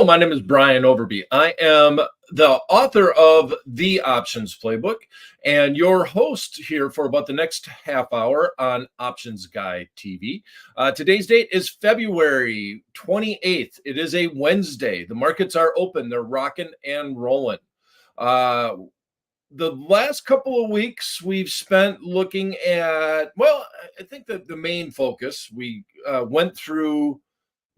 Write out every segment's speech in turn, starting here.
Hello, my name is Brian Overby. I am the author of The Options Playbook and your host here for about the next half hour on Options Guy TV. Today's date is February 28th. It is a Wednesday. The markets are open. They're rocking and rolling. The last couple of weeks we've spent looking at, well, I think that the main focus, we went through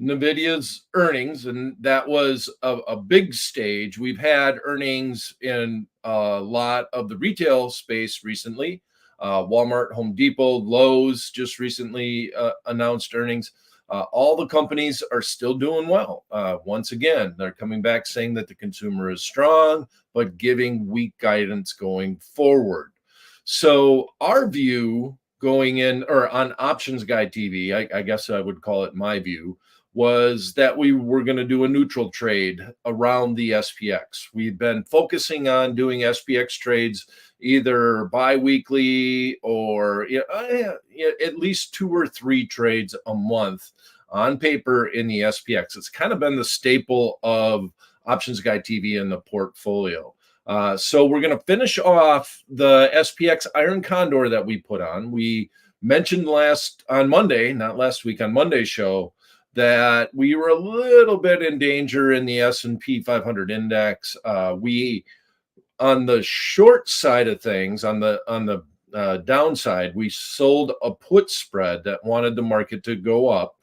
NVIDIA's earnings, and that was a big stage. We've had earnings in a lot of the retail space recently. Walmart, Home Depot, Lowe's just recently announced earnings. All the companies are still doing well. Once again, they're coming back saying that the consumer is strong, but giving weak guidance going forward. So our view going in, or on Options Guy TV, I guess I would call it my view, was that we were going to do a neutral trade around the SPX. We've been focusing on doing SPX trades either bi-weekly or at least 2 or 3 trades a month on paper in the SPX. It's kind of been the staple of Options Guy TV in the portfolio. So we're going to finish off the SPX Iron Condor that we put on. We mentioned on Monday's show, that we were a little bit in danger in the S&P 500 index. We, on the short side of things, on the downside, we sold a put spread that wanted the market to go up,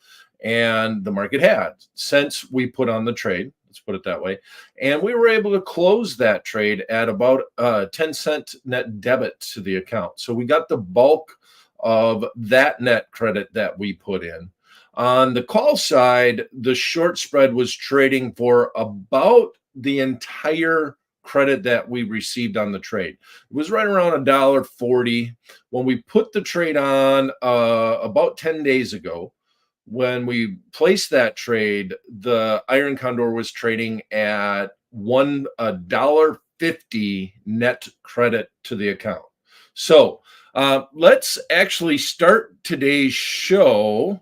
and the market had since we put on the trade. Let's put it that way. And we were able to close that trade at about 10-cent net debit to the account. So we got the bulk of that net credit that we put in. On the call side, the short spread was trading for about the entire credit that we received on the trade. It was right around $1.40. When we put the trade on about 10 days ago, when we placed that trade, the Iron Condor was trading at $1.50 net credit to the account. So let's actually start today's show.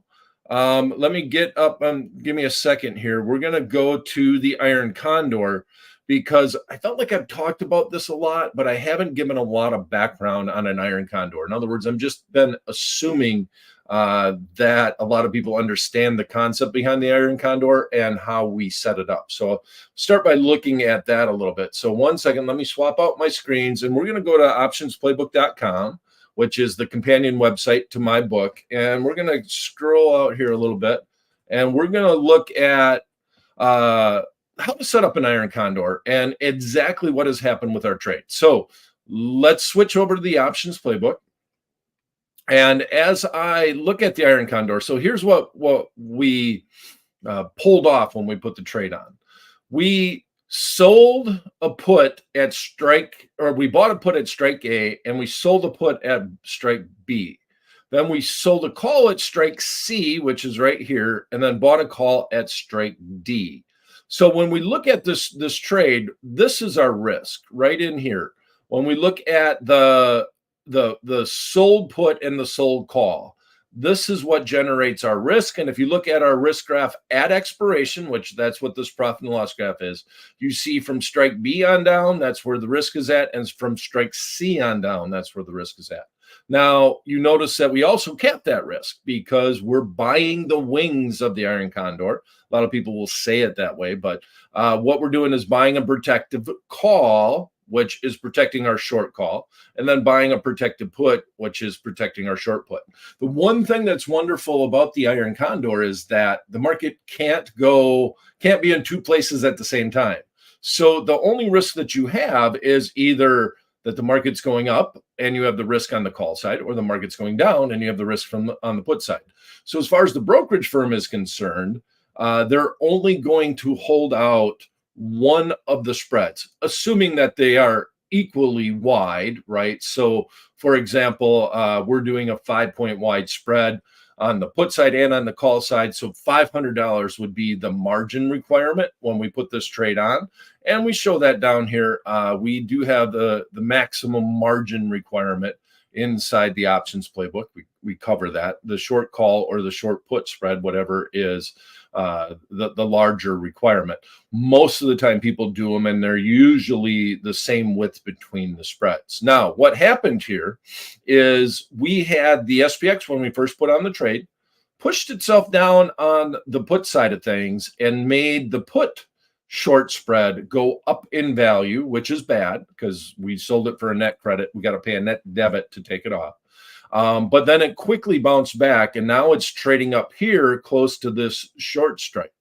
Let me get up give me a second here. We're going to go to the Iron Condor because I felt like I've talked about this a lot, but I haven't given a lot of background on an Iron Condor. In other words, I've just been assuming that a lot of people understand the concept behind the Iron Condor and how we set it up. So I'll start by looking at that a little bit. So one second, let me swap out my screens, and we're going to go to optionsplaybook.com. which is the companion website to my book. And we're going to scroll out here a little bit, and we're going to look at how to set up an Iron Condor and exactly what has happened with our trade. So let's switch over to the Options Playbook. And as I look at the Iron Condor, so here's what we pulled off when we put the trade on. We sold a put at strike, or we bought a put at strike A, and we sold a put at strike B. Then we sold a call at strike C, which is right here, and then bought a call at strike D. So when we look at this trade, this is our risk right in here. When we look at the sold put and the sold call, this is what generates our risk. And if you look at our risk graph at expiration, which that's what this profit and loss graph is, you see from strike B on down, that's where the risk is at. And from strike C on down, that's where the risk is at. Now, you notice that we also cap that risk because we're buying the wings of the Iron Condor. A lot of people will say it that way, but what we're doing is buying a protective call, which is protecting our short call, and then buying a protected put, which is protecting our short put. The one thing that's wonderful about the Iron Condor is that the market can't be in 2 places at the same time. So the only risk that you have is either that the market's going up and you have the risk on the call side, or the market's going down and you have the risk on the put side. So as far as the brokerage firm is concerned, they're only going to hold out one of the spreads, assuming that they are equally wide, right? So for example, we're doing a 5-point wide spread on the put side and on the call side. So $500 would be the margin requirement when we put this trade on. And we show that down here. We do have the maximum margin requirement inside the options playbook. We cover that. The short call or the short put spread, whatever is the larger requirement. Most of the time people do them, and they're usually the same width between the spreads. Now, what happened here is we had the SPX when we first put on the trade, pushed itself down on the put side of things and made the put short spread go up in value, which is bad because we sold it for a net credit. We got to pay a net debit to take it off. But then it quickly bounced back, and now it's trading up here close to this short strike.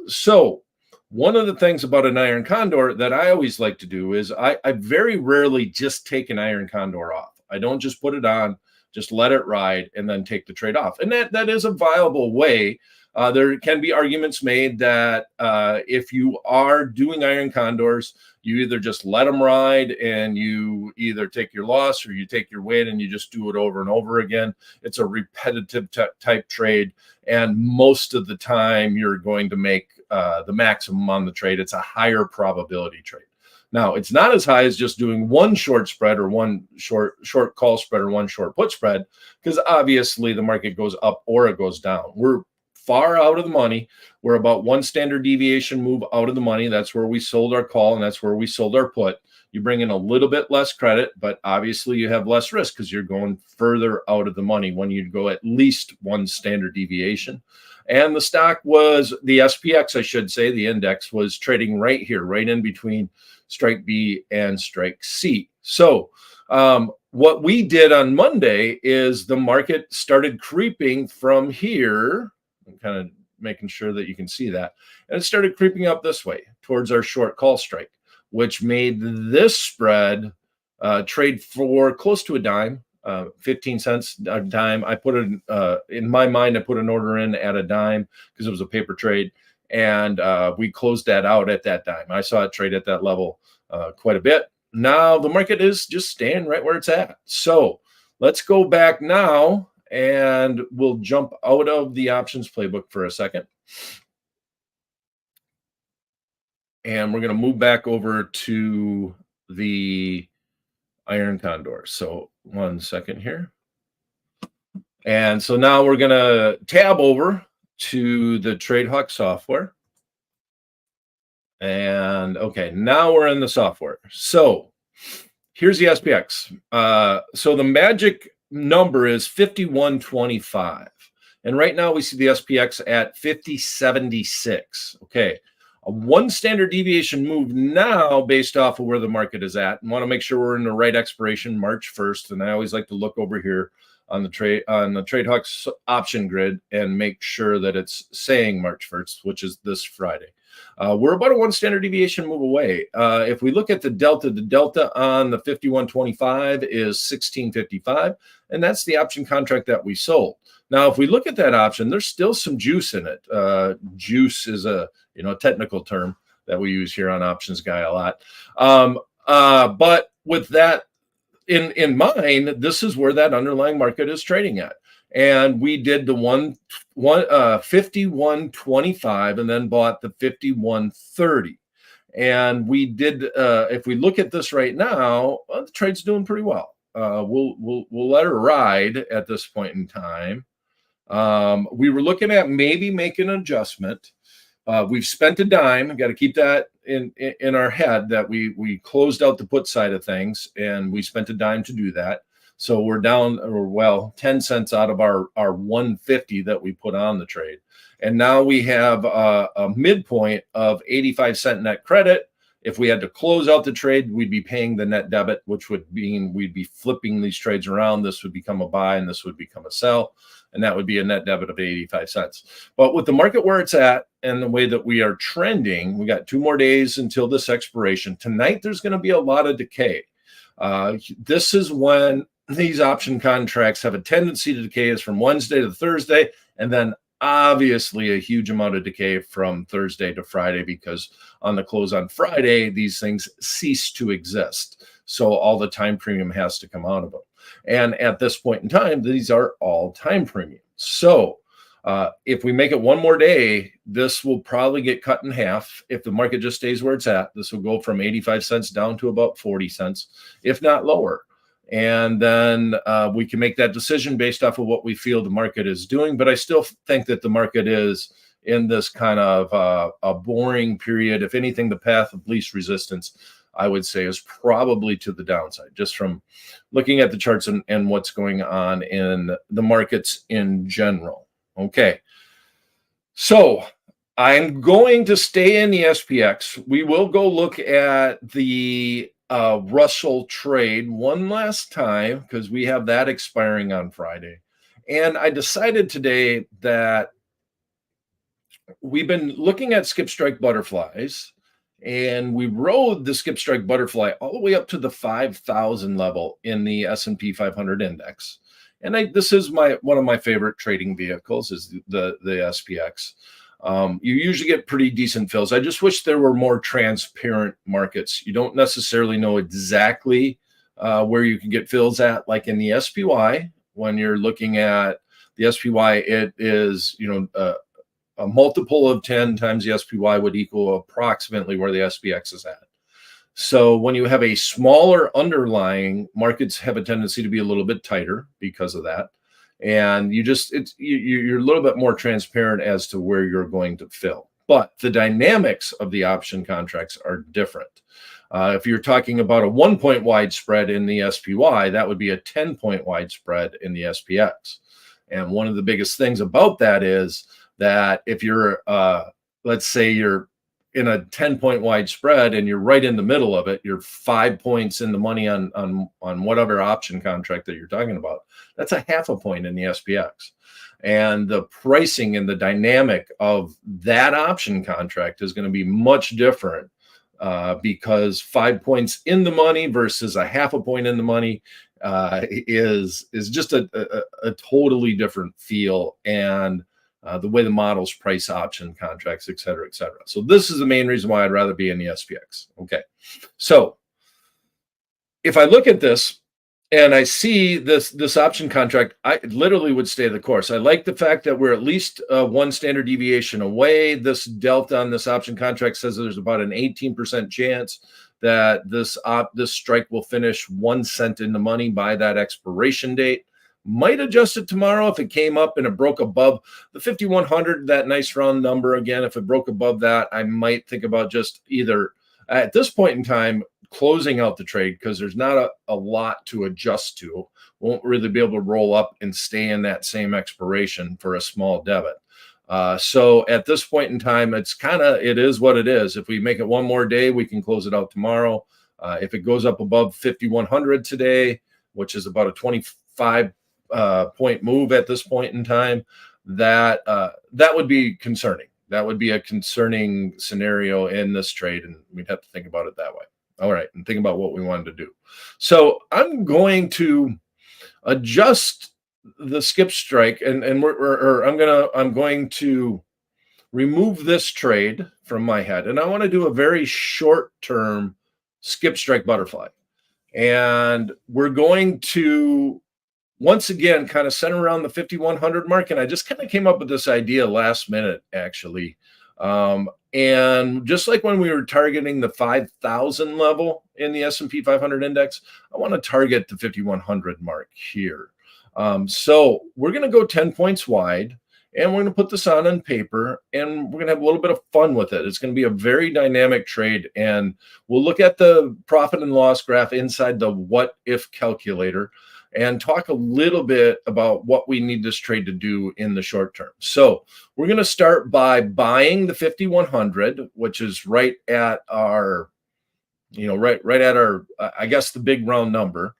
So one of the things about an iron condor that I always like to do is I very rarely just take an iron condor off. I don't just put it on, just let it ride and then take the trade off. And that is a viable way. There can be arguments made that if you are doing iron condors, you either just let them ride and you either take your loss or you take your win and you just do it over and over again. It's a repetitive type trade. And most of the time you're going to make the maximum on the trade. It's a higher probability trade. Now, it's not as high as just doing one short spread or one short call spread or one short put spread, because obviously the market goes up or it goes down. We're far out of the money. We're about one standard deviation move out of the money. That's where we sold our call and that's where we sold our put. You bring in a little bit less credit, but obviously you have less risk because you're going further out of the money when you go at least one standard deviation. And the stock was, the SPX, I should say, the index was trading right here, right in between strike B and strike C. So what we did on Monday is the market started creeping from here. I'm kind of making sure that you can see that. And it started creeping up this way towards our short call strike, which made this spread trade for close to a dime, 15 cents a dime. I put it in my mind, I put an order in at a dime because it was a paper trade. And we closed that out at that dime. I saw it trade at that level quite a bit. Now the market is just staying right where it's at. So let's go back now and we'll jump out of the options playbook for a second. And we're going to move back over to the iron condor. So 1 second here. And so now we're going to tab over to the TradeHawk software. And okay, now we're in the software. So here's the SPX. So the magic number is 5125. And right now we see the SPX at 5076. Okay. A one standard deviation move now based off of where the market is at. And want to make sure we're in the right expiration March 1st. And I always like to look over here on the TradeHawk option grid and make sure that it's saying March 1st, which is this Friday. We're about a one standard deviation move away. If we look at the delta on the 5125 is 1655, and that's the option contract that we sold. Now, if we look at that option, there's still some juice in it. Juice is a technical term that we use here on Options Guy a lot. But with that in mind, this is where that underlying market is trading at. And we did the 5125 and then bought the 5130. And we did, if we look at this right now, the trade's doing pretty well. We'll let her ride at this point in time. We were looking at maybe making an adjustment. We've spent a dime. Got to keep that in our head that we closed out the put side of things, and we spent a dime to do that. So we're down, or well, 10 cents out of our 150 that we put on the trade. And now we have a midpoint of 85-cent net credit. If we had to close out the trade, we'd be paying the net debit, which would mean we'd be flipping these trades around. This would become a buy and this would become a sell. And that would be a net debit of 85 cents. But with the market where it's at and the way that we are trending, we got 2 more days until this expiration. Tonight, there's going to be a lot of decay. This is when these option contracts have a tendency to decay, is from Wednesday to Thursday, and then obviously a huge amount of decay from Thursday to Friday, because on the close on Friday, these things cease to exist. So all the time premium has to come out of them. And at this point in time, these are all time premium. So if we make it 1 more day, this will probably get cut in half. If the market just stays where it's at, this will go from 85 cents down to about 40 cents, if not lower. And then we can make that decision based off of what we feel the market is doing. But I still think that the market is in this kind of a boring period. If anything, the path of least resistance, I would say, is probably to the downside, just from looking at the charts and what's going on in the markets in general. Okay. So I'm going to stay in the SPX. We will go look at the Russell trade one last time because we have that expiring on Friday. And I decided today that we've been looking at skip strike butterflies, and we rode the skip strike butterfly all the way up to the 5,000 level in the S&P 500 index. And this is one of my favorite trading vehicles is the SPX. You usually get pretty decent fills. I just wish there were more transparent markets. You don't necessarily know exactly where you can get fills at, like in the SPY. When you're looking at the SPY, it is, a multiple of 10 times the SPY would equal approximately where the SPX is at. So when you have a smaller underlying, markets have a tendency to be a little bit tighter because of that. And you're a little bit more transparent as to where you're going to fill. But the dynamics of the option contracts are different. If you're talking about a 1-point wide spread in the SPY, that would be a 10-point wide spread in the SPX. And one of the biggest things about that is that if you're, let's say you're in a 10-point wide spread and you're right in the middle of it, you're 5 points in the money on whatever option contract that you're talking about. That's a half a point in the SPX. And the pricing and the dynamic of that option contract is going to be much different because 5 points in the money versus a half a point in the money is just a totally different feel, and the way the models price option contracts, et cetera, et cetera. So this is the main reason why I'd rather be in the SPX. Okay. So if I look at this and I see this option contract, I literally would stay the course. I like the fact that we're at least one standard deviation away. This delta on this option contract says there's about an 18% chance that this strike will finish 1 cent in the money by that expiration date. Might adjust it tomorrow if it came up and it broke above the 5,100, that nice round number again. If it broke above that, I might think about just either at this point in time closing out the trade because there's not a lot to adjust to. Won't really be able to roll up and stay in that same expiration for a small debit. So at this point in time, it is what it is. If we make it one more day, we can close it out tomorrow. If it goes up above 5,100 today, which is about a 25 point move at this point in time, that would be concerning. That would be a concerning scenario in this trade, and we'd have to think about it that way. All right, and think about what we wanted to do. So I'm going to adjust the skip strike, and I'm going to remove this trade from my head, and I want to do a very short-term skip strike butterfly, and we're going to once again kind of center around the 5,100 mark. And I just kind of came up with this idea last minute, actually. And just like when we were targeting the 5,000 level in the S&P 500 index, I want to target the 5,100 mark here. So we're going to go 10 points wide, and we're going to put this on paper, and we're going to have a little bit of fun with it. It's going to be a very dynamic trade, and we'll look at the profit and loss graph inside the what if calculator and talk a little bit about what we need this trade to do in the short term. So we're going to start by buying the 5,100, which is right at our, right at our, I guess, the big round number.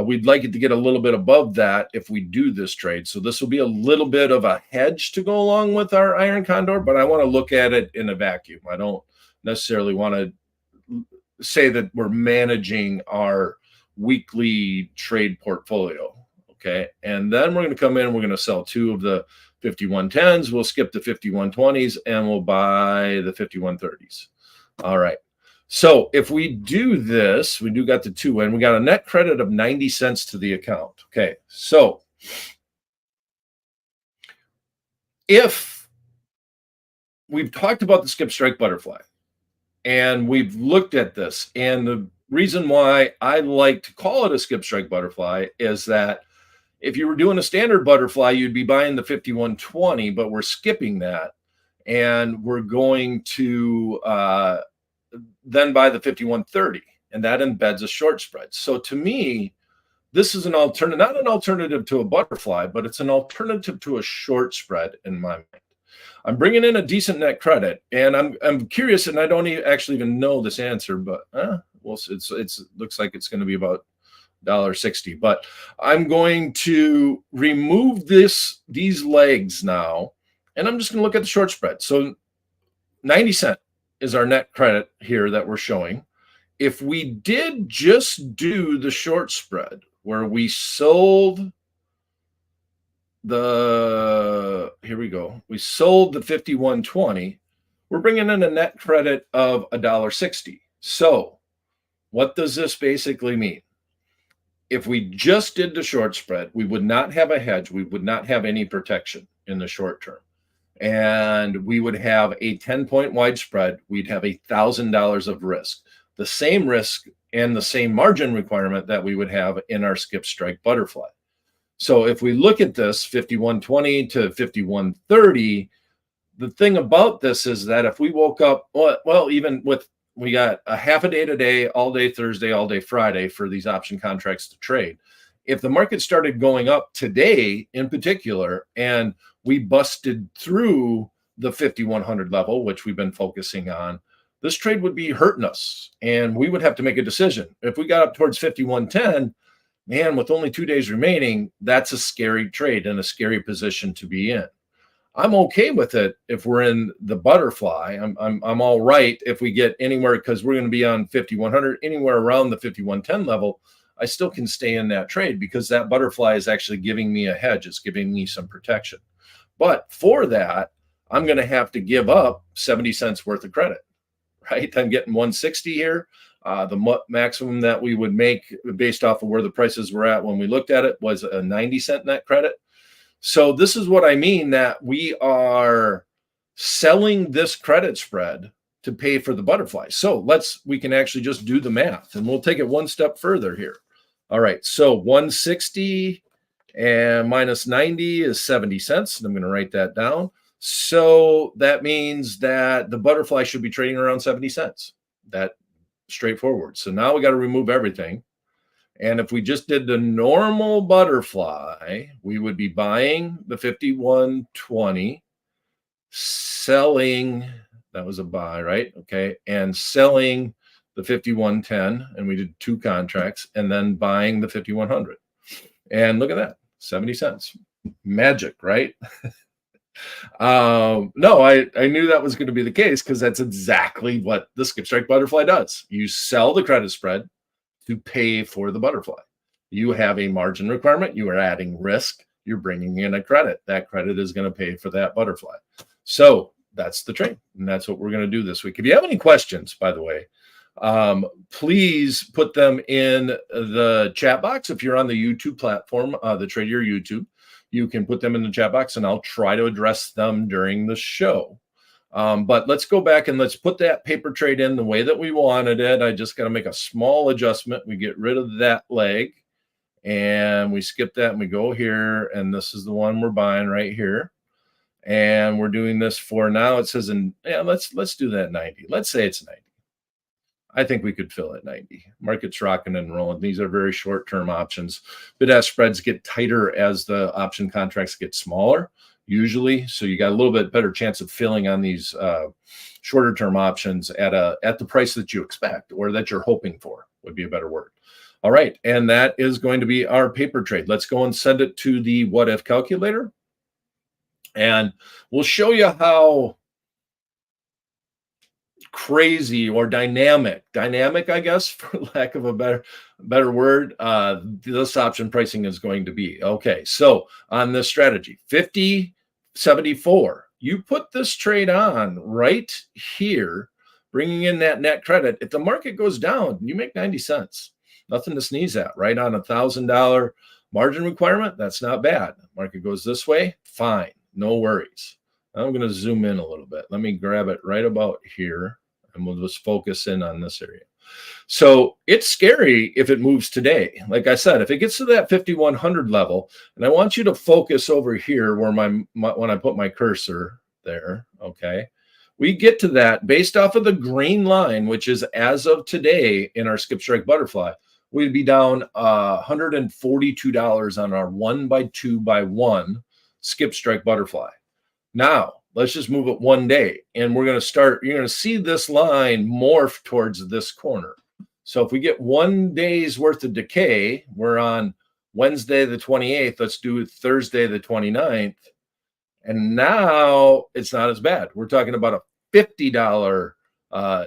We'd like it to get a little bit above that if we do this trade. So this will be a little bit of a hedge to go along with our iron condor, but I want to look at it in a vacuum. I don't necessarily want to say that we're managing our weekly trade portfolio. Okay. And then we're going to come in, we're going to sell 2 of the 5110s. We'll skip the 5120s and we'll buy the 5130s. All right. So if we do this, we got the 2 in, we got a net credit of 90 cents to the account. Okay. So if we've talked about the skip strike butterfly and we've looked at this, and the reason why I like to call it a skip strike butterfly is that if you were doing a standard butterfly, you'd be buying the 5120, but we're skipping that. and we're going to then buy the 5130, and that embeds a short spread. So to me, this is an alternative, not an alternative to a butterfly, but it's an alternative to a short spread in my mind. I'm bringing in a decent net credit, and I'm curious, and I don't actually even know this answer, but well, it's looks like it's going to be about $1.60. But I'm going to remove these legs now, and I'm just going to look at the short spread. So 90 cent is our net credit here that we're showing. If we did just do the short spread where we sold we sold the 5120, we're bringing in a net credit of $1.60. So what does this basically mean? If we just did the short spread, we would not have a hedge. We would not have any protection in the short term. And we would have a 10-point wide spread. We'd have $1,000 of risk, the same risk and the same margin requirement that we would have in our skip strike butterfly. So if we look at this 5120 to 5130, the thing about this is that if we woke up, well, even with, we got a half a day today, all day Thursday, all day Friday for these option contracts to trade. If the market started going up today in particular, and we busted through the 5100 level, which we've been focusing on, this trade would be hurting us, and we would have to make a decision. If we got up towards 5110, man, with only 2 days remaining, that's a scary trade and a scary position to be in. I'm okay with it if we're in the butterfly. I'm all right if we get anywhere, because we're going to be on 5100, anywhere around the 5110 level. I still can stay in that trade because that butterfly is actually giving me a hedge. It's giving me some protection. But for that, I'm going to have to give up 70 cents worth of credit, right? I'm getting 160 here. The maximum that we would make based off of where the prices were at when we looked at it was a 90 cent net credit. So this is what I mean, that we are selling this credit spread to pay for the butterfly. So we can actually just do the math, and we'll take it one step further here. All right, so 160 and minus 90 is 70 cents. And I'm going to write that down. So that means that the butterfly should be trading around 70 cents. That straightforward. So now we got to remove everything. And if we just did the normal butterfly, we would be buying the 5120, selling, that was a buy, right? Okay. And selling the 5110, and we did 2 contracts, and then buying the 5100. And look at that, 70 cents. Magic, right? No, I knew that was going to be the case, because that's exactly what the skip strike butterfly does. You sell the credit spread to pay for the butterfly. You have a margin requirement. You are adding risk. You're bringing in a credit. That credit is going to pay for that butterfly. So that's the trade, and that's what we're going to do this week. If you have any questions, by the way, please put them in the chat box. If you're on the YouTube platform, the Tradier YouTube, you can put them in the chat box, and I'll try to address them during the show. But let's go back and let's put that paper trade in the way that we wanted it. I just got to make a small adjustment. We get rid of that leg, and we skip that, and we go here, and this is the one we're buying right here. And we're doing this for, now it says, let's do that 90. Let's say it's 90. I think we could fill at 90. Market's rocking and rolling. These are very short-term options. Bid-ask spreads get tighter as the option contracts get smaller, usually. So you got a little bit better chance of filling on these shorter-term options at the price that you expect, or that you're hoping for, would be a better word. All right, and that is going to be our paper trade. Let's go and send it to the what if calculator, and we'll show you how crazy or dynamic, I guess, for lack of a better word, this option pricing is going to be. Okay, so on this strategy, 50.74, you put this trade on right here, bringing in that net credit. If the market goes down, you make 90 cents. Nothing to sneeze at, right? On $1,000 margin requirement, that's not bad. Market goes this way, fine, no worries. I'm going to zoom in a little bit. Let me grab it right about here, and we'll just focus in on this area. So it's scary if it moves today. Like I said, if it gets to that 5100 level, and I want you to focus over here where when I put my cursor, there, okay, we get to that based off of the green line, which is as of today in our skip strike butterfly, we'd be down $142 on our 1x2x1 skip strike butterfly. Now, let's just move it one day, and we're going to start. You're going to see this line morph towards this corner. So if we get 1 day's worth of decay, we're on Wednesday the 28th. Let's do Thursday the 29th. And now it's not as bad. We're talking about a $50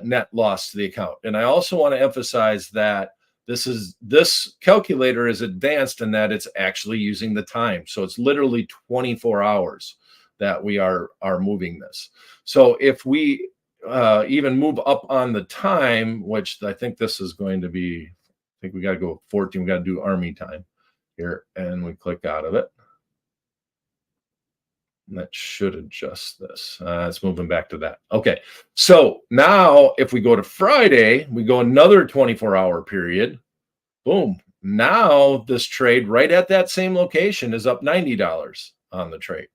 net loss to the account. And I also want to emphasize that this calculator is advanced in that it's actually using the time. So it's literally 24 hours that we are moving this. So if we even move up on the time, which I think this is going to be, I think we got to go 14. We got to do Army time here, and we click out of it. And that should adjust this. It's moving back to that. Okay. So now if we go to Friday, we go another 24-hour period. Boom. Now this trade right at that same location is up $90 on the trade.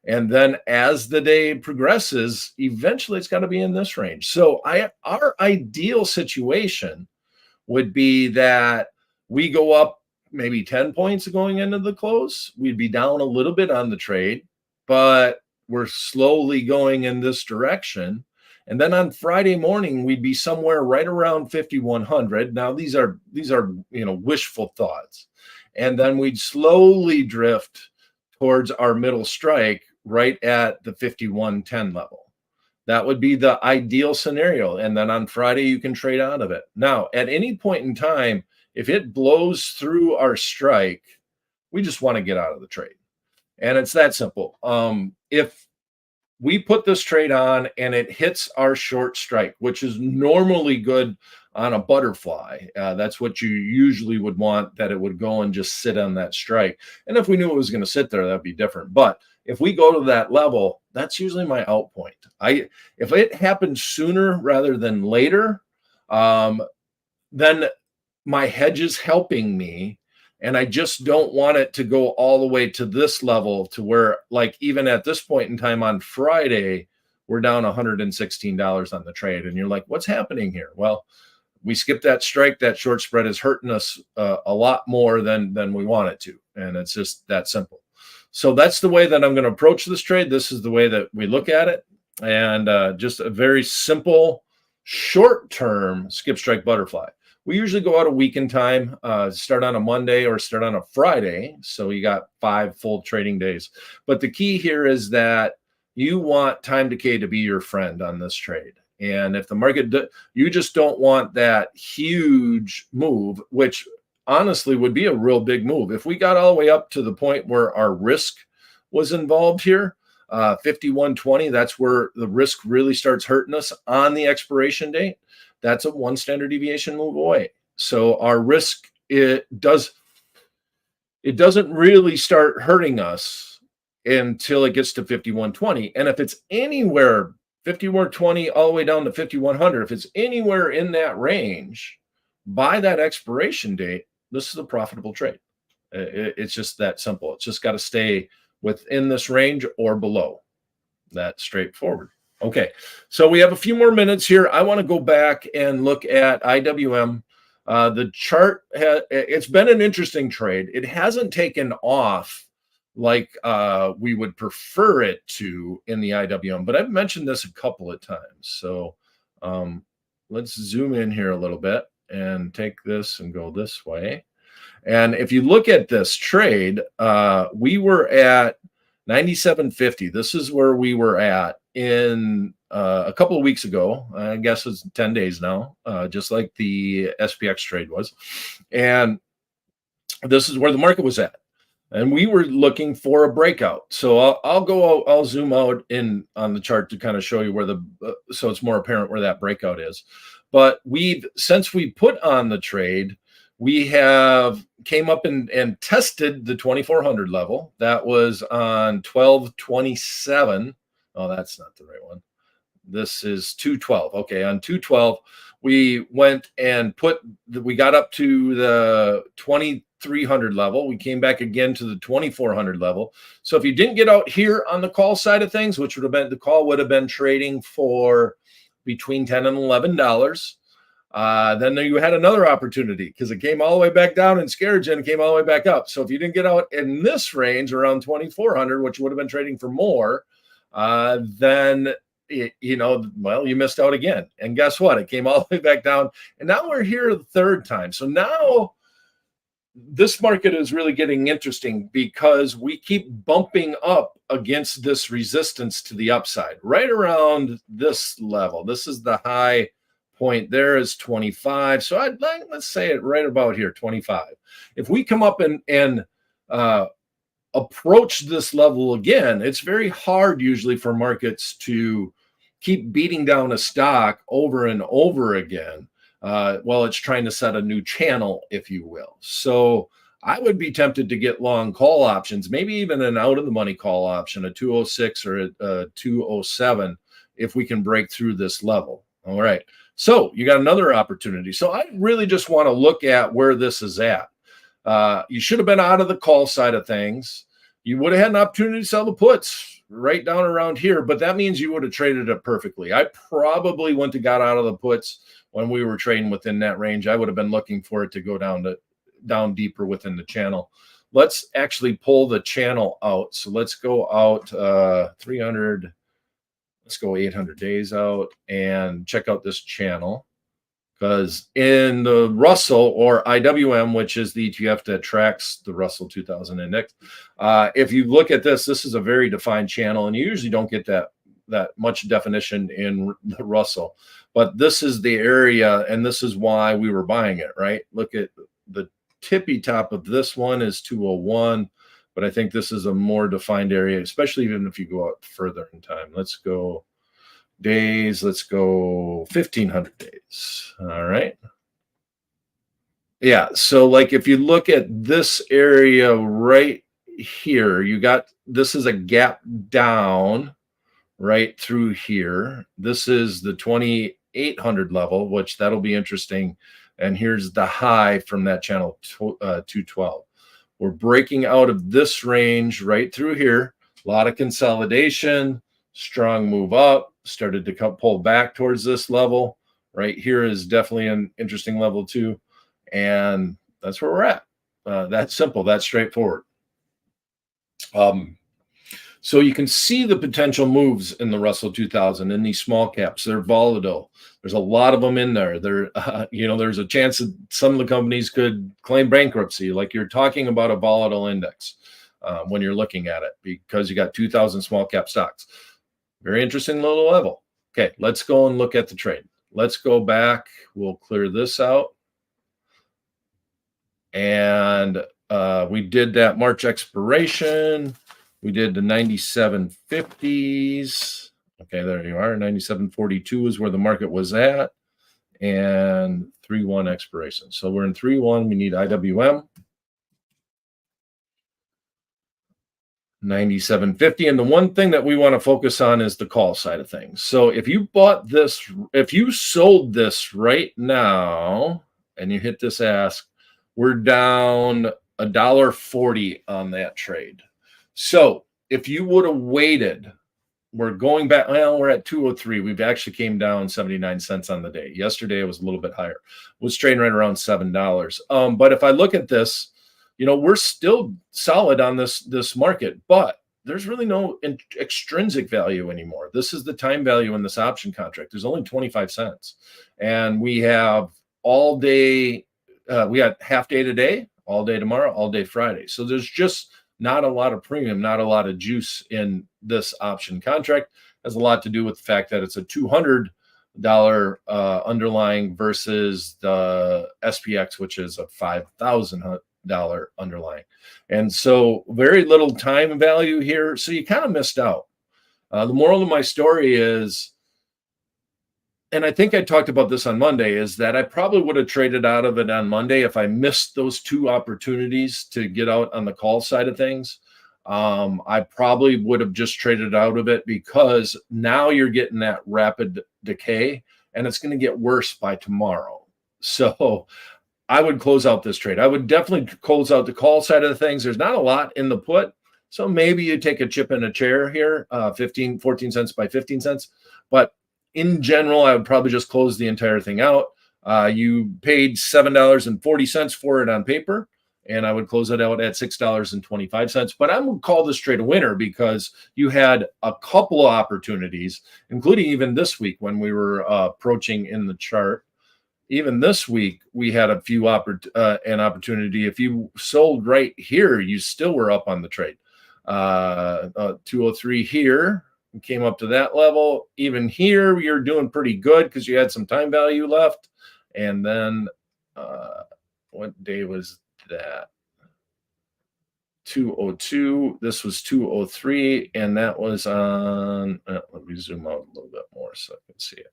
And then as the day progresses, eventually it's got to be in this range. So our ideal situation would be that we go up maybe 10 points going into the close. We'd be down a little bit on the trade, but we're slowly going in this direction. And then on Friday morning, we'd be somewhere right around 5,100. Now these are wishful thoughts. And then we'd slowly drift towards our middle strike right at the 5,110 level. That would be the ideal scenario. And then on Friday, you can trade out of it. Now, at any point in time, if it blows through our strike, we just want to get out of the trade. And it's that simple. If we put this trade on and it hits our short strike, which is normally good on a butterfly, that's what you usually would want, that it would go and just sit on that strike. And if we knew it was going to sit there, that'd be different. But if we go to that level, that's usually my out point. If it happens sooner rather than later, then my hedge is helping me. And I just don't want it to go all the way to this level to where, like, even at this point in time on Friday, we're down $116 on the trade. And you're like, what's happening here? Well, we skipped that strike. That short spread is hurting us a lot more than we want it to. And it's just that simple. So that's the way that I'm going to approach this trade. This is the way that we look at it. And just a very simple, short-term skip strike butterfly. We usually go out a week in time, start on a Monday or start on a Friday. So you got 5 full trading days. But the key here is that you want time decay to be your friend on this trade. And if the market, you just don't want that huge move, which honestly would be a real big move. If we got all the way up to the point where our risk was involved here, 5120, that's where the risk really starts hurting us on the expiration date. That's a 1 standard deviation move away. So our risk, it doesn't really start hurting us until it gets to 5120. And if it's anywhere 5120 all the way down to 5100, if it's anywhere in that range by that expiration date, this is a profitable trade. It's just that simple. It's just got to stay within this range or below. That's straightforward. Okay, so we have a few more minutes here. I want to go back and look at IWM. The chart, it's been an interesting trade. It hasn't taken off like we would prefer it to in the IWM, but I've mentioned this a couple of times. So let's zoom in here a little bit and take this and go this way. And if you look at this trade, we were at 97.50. This is where we were at in a couple of weeks ago. I guess it's 10 days now, just like the SPX trade was. And this is where the market was at. And we were looking for a breakout. So I'll zoom out in on the chart to kind of show you where so it's more apparent where that breakout is. But since we put on the trade, we have came up and tested the 2400 level. That was on 1227. Oh, that's not the right one. This is 212. Okay, on 212, we went and we got up to the 2300 level. We came back again to the 2400 level. So if you didn't get out here on the call side of things, which would have been, the call would have been trading for between $10 and $11. Then you had another opportunity because it came all the way back down and scared you and came all the way back up. So if you didn't get out in this range around 2400, which would have been trading for more, then you missed out again. And guess what? It came all the way back down. And now we're here the third time. So now this market is really getting interesting because we keep bumping up against this resistance to the upside right around this level. This is the high point. There is 25. So I'd like, let's say it right about here, 25. If we come up and approach this level again, it's very hard usually for markets to keep beating down a stock over and over again while it's trying to set a new channel, if you will. So I would be tempted to get long call options, maybe even an out of the money call option, a 206 or a 207, if we can break through this level. All right. So you got another opportunity. So I really just want to look at where this is at. You should have been out of the call side of things. You would have had an opportunity to sell the puts right down around here, but that means you would have traded it perfectly. I probably wouldn't have got out of the puts when we were trading within that range. I would have been looking for it to go down deeper within the channel. Let's actually pull the channel out. So let's go out 300. Let's go 800 days out and check out this channel. Because in the Russell or IWM, which is the ETF that tracks the Russell 2000 index, if you look at this, this is a very defined channel, and you usually don't get that much definition in the Russell. But this is the area, and this is why we were buying it, right? Look at the tippy top of this one is 201, but I think this is a more defined area, especially even if you go out further in time. Let's go days. Let's go 1500 days. All right. Yeah. So like if you look at this area right here, you got, this is a gap down right through here. This is the 2800 level, which that'll be interesting. And here's the high from that channel 212. We're breaking out of this range right through here. A lot of consolidation, strong move up, started to pull back towards this level. Right here is definitely an interesting level too. And that's where we're at. That's simple. That's straightforward. So you can see the potential moves in the Russell 2000 in these small caps. They're volatile. There's a lot of them in there. There's a chance that some of the companies could claim bankruptcy. Like you're talking about a volatile index when you're looking at it because you got 2,000 small cap stocks. Very interesting little level. Okay, let's go and look at the trade. Let's go back. We'll clear this out. And we did that March expiration. We did the 97.50s. Okay, there you are. 97.42 is where the market was at. And 3-1 expiration. So we're in 3-1. We need IWM. 97.50. And the one thing that we want to focus on is the call side of things. So if you bought this, if you sold this right now and you hit this ask, we're down $1.40 on that trade. So if you would have waited, we're going back. Well, we're at 203. We've actually came down 79 cents on the day. Yesterday it was a little bit higher. It was trading right around $7. But if I look at this, we're still solid on this market, but there's really no extrinsic value anymore. This is the time value in this option contract. There's only 25 cents. And we have all day, we got half day today, all day tomorrow, all day Friday. So there's just not a lot of premium, not a lot of juice in this option contract. It has a lot to do with the fact that it's a $200 underlying versus the SPX, which is a $5,000 underlying. And so very little time value here. So you kind of missed out. The moral of my story is, and I think I talked about this on Monday, is that I probably would have traded out of it on Monday if I missed those two opportunities to get out on the call side of things. I probably would have just traded out of it because now you're getting that rapid decay and it's going to get worse by tomorrow. So I would close out this trade. I would definitely close out the call side of the things. There's not a lot in the put. So maybe you take a chip in a chair here, 14 cents by 15 cents. But in general, I would probably just close the entire thing out. You paid $7.40 for it on paper, and I would close it out at $6.25. But I'm going to call this trade a winner because you had a couple of opportunities, including even this week when we were approaching in the chart. Even this week, we had a few an opportunity. If you sold right here, you still were up on the trade. 203 here, came up to that level. Even here, you're doing pretty good because you had some time value left. And then what day was that? 202. This was 203, and that was on. Let me zoom out a little bit more so I can see it.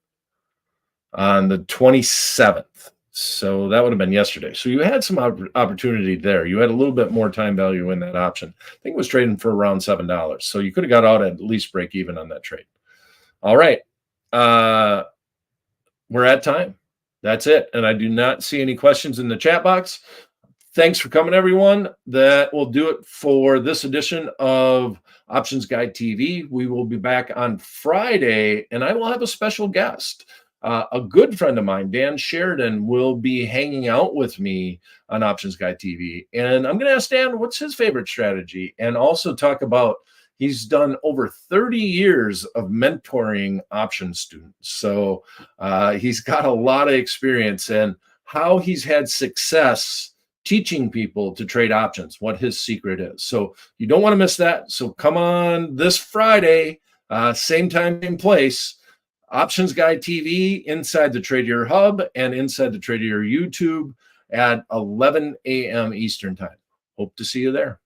On the 27th. So that would have been yesterday. So you had some opportunity there. You had a little bit more time value in that option. I think it was trading for around $7. So you could have got out at least break even on that trade. All right. We're at time. That's it. And I do not see any questions in the chat box. Thanks for coming, everyone. That will do it for this edition of Options Guide TV. We will be back on Friday, and I will have a special guest. A good friend of mine, Dan Sheridan, will be hanging out with me on Options Guide TV. And I'm going to ask Dan what's his favorite strategy, and also talk about he's done over 30 years of mentoring options students. So he's got a lot of experience and how he's had success teaching people to trade options, what his secret is. So you don't want to miss that. So come on this Friday, same time, same place. Options Guide TV inside the Tradier Hub and inside the Tradier YouTube at 11 a.m. Eastern Time. Hope to see you there.